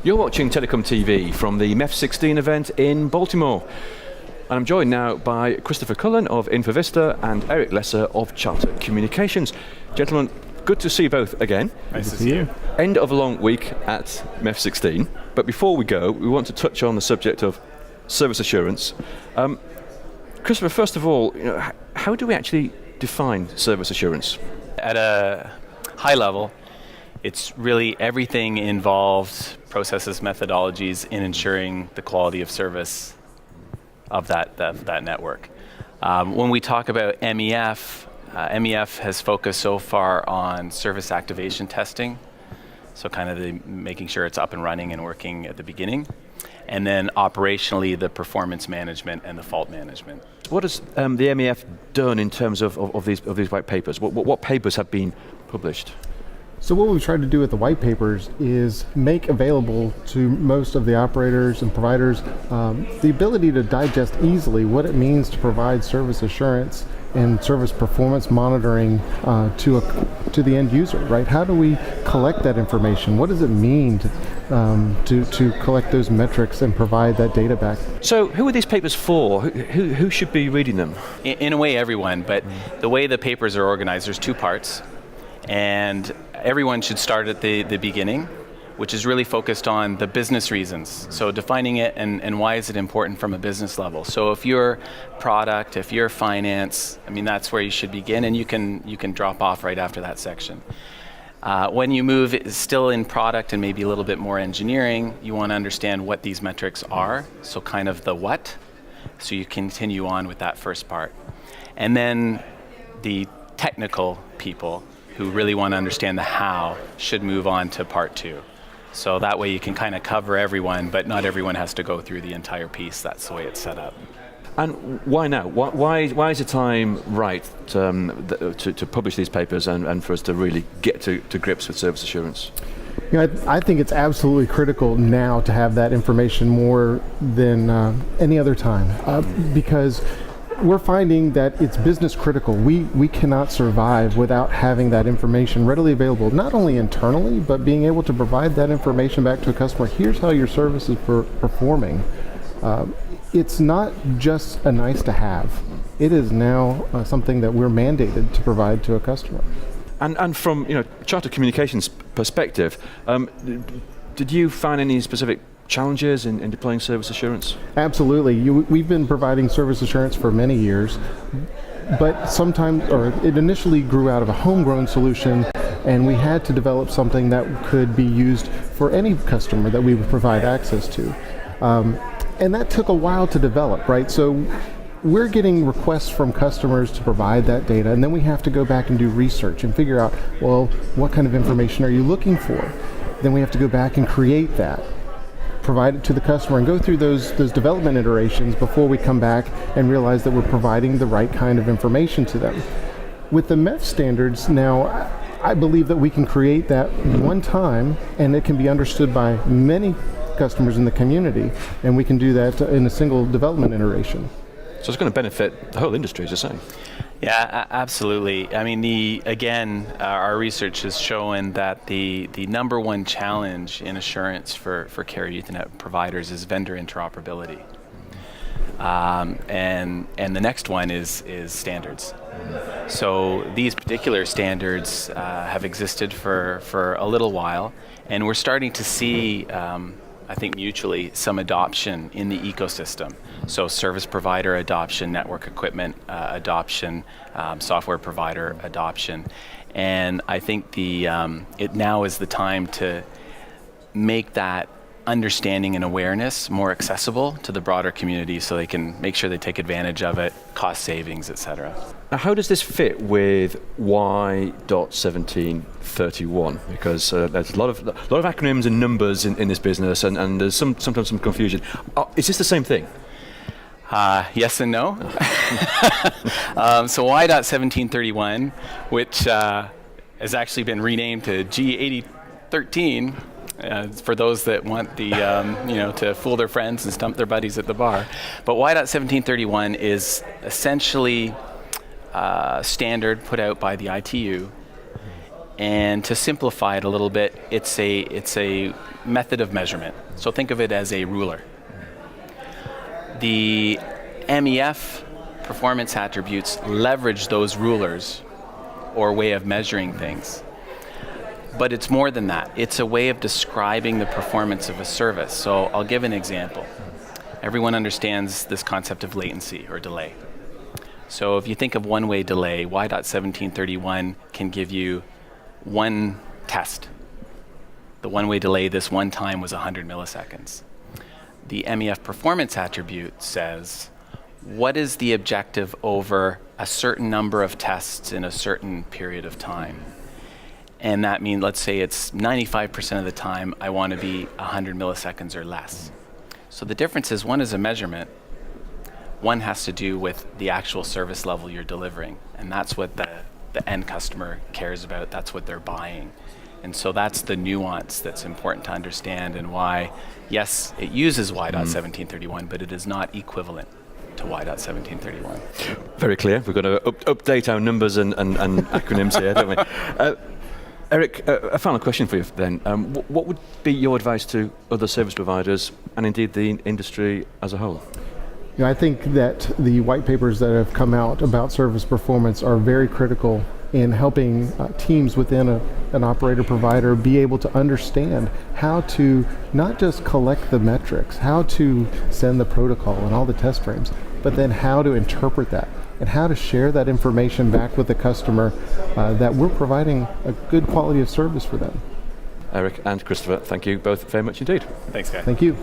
You're watching TelecomTV from the MEF 16 event in Baltimore. And I'm joined now by Christopher Cullan of InfoVista and Eric Lesser of Charter Communications. Gentlemen, good to see you both again. Nice to see you. End of a long week at MEF 16. But before we go, we want to touch on the subject of service assurance. Christopher, first of all, how do we actually define service assurance? At a high level, it's really everything involved, processes, methodologies in ensuring the quality of service of that network. When we talk about MEF, MEF has focused so far on service activation testing, so kind of making sure it's up and running and working at the beginning, and then operationally the performance management and the fault management. What has the MEF done in terms of these white papers? What papers have been published? So what we've tried to do with the white papers is make available to most of the operators and providers the ability to digest easily what it means to provide service assurance and service performance monitoring to the end user, right? How do we collect that information? What does it mean to collect those metrics and provide that data back? So who are these papers for? Who should be reading them? In a way, everyone, but the way the papers are organized, there's two parts. And everyone should start at the beginning, which is really focused on the business reasons. So defining it and why is it important from a business level. So if you're product, if you're finance, I mean, that's where you should begin, and you can drop off right after that section. When you move still in product and maybe a little bit more engineering, you want to understand what these metrics are, so kind of the what. So you continue on with that first part. And then the technical people who really want to understand the how should move on to part two. So that way you can kind of cover everyone, but not everyone has to go through the entire piece. That's the way it's set up. And why now? Why is the time right to publish these papers and for us to really get to grips with service assurance? I think it's absolutely critical now to have that information more than any other time because we're finding that it's business critical. We cannot survive without having that information readily available, not only internally, but being able to provide that information back to a customer. Here's how your service is performing. It's not just a nice to have. It is now something that we're mandated to provide to a customer. And from Charter Communications perspective, did you find any specific challenges in deploying service assurance? Absolutely. We've been providing service assurance for many years, but it initially grew out of a homegrown solution, and we had to develop something that could be used for any customer that we would provide access to. And that took a while to develop, right? So we're getting requests from customers to provide that data, and then we have to go back and do research and figure out, well, what kind of information are you looking for? Then we have to go back and create that, provide it to the customer, and go through those development iterations before we come back and realize that we're providing the right kind of information to them. With the MEF standards now, I believe that we can create that one time, and it can be understood by many customers in the community, and we can do that in a single development iteration. So it's going to benefit the whole industry, as you're saying. Yeah, absolutely. I mean, our research has shown that the number one challenge in assurance for carrier Ethernet providers is vendor interoperability, and the next one is standards. So these particular standards have existed for a little while, and we're starting to see, I think mutually, some adoption in the ecosystem. So service provider adoption, network equipment adoption, software provider adoption. And I think it now is the time to make that understanding and awareness more accessible to the broader community so they can make sure they take advantage of it, cost savings, et cetera. Now, how does this fit with Y.1731? Because there's a lot of acronyms and numbers in this business, and there's sometimes some confusion. Is this the same thing? Yes and no. So Y.1731, which has actually been renamed to G8013, for those that want to fool their friends and stump their buddies at the bar. But Y.1731 is essentially standard put out by the ITU, And to simplify it a little bit, it's a method of measurement. So think of it as a ruler. The MEF performance attributes leverage those rulers or way of measuring things. But it's more than that. It's a way of describing the performance of a service. So I'll give an example. Everyone understands this concept of latency or delay. So if you think of one-way delay, Y.1731 can give you one test. The one-way delay this one time was 100 milliseconds. The MEF performance attribute says, what is the objective over a certain number of tests in a certain period of time? And that means, let's say it's 95% of the time I want to be 100 milliseconds or less. So the difference is, one is a measurement, one has to do with the actual service level you're delivering. And that's what the end customer cares about, that's what they're buying. And so that's the nuance that's important to understand, and why, yes, it uses Y.1731, but it is not equivalent to Y.1731. Very clear. We've got to update our numbers and acronyms here, don't we? Eric, a final question for you then. What would be your advice to other service providers and indeed the industry as a whole? I think that the white papers that have come out about service performance are very critical in helping teams within an operator provider be able to understand how to not just collect the metrics, how to send the protocol and all the test frames, but then how to interpret that and how to share that information back with the customer that we're providing a good quality of service for them. Eric and Christopher, thank you both very much indeed. Thanks, guys. Thank you.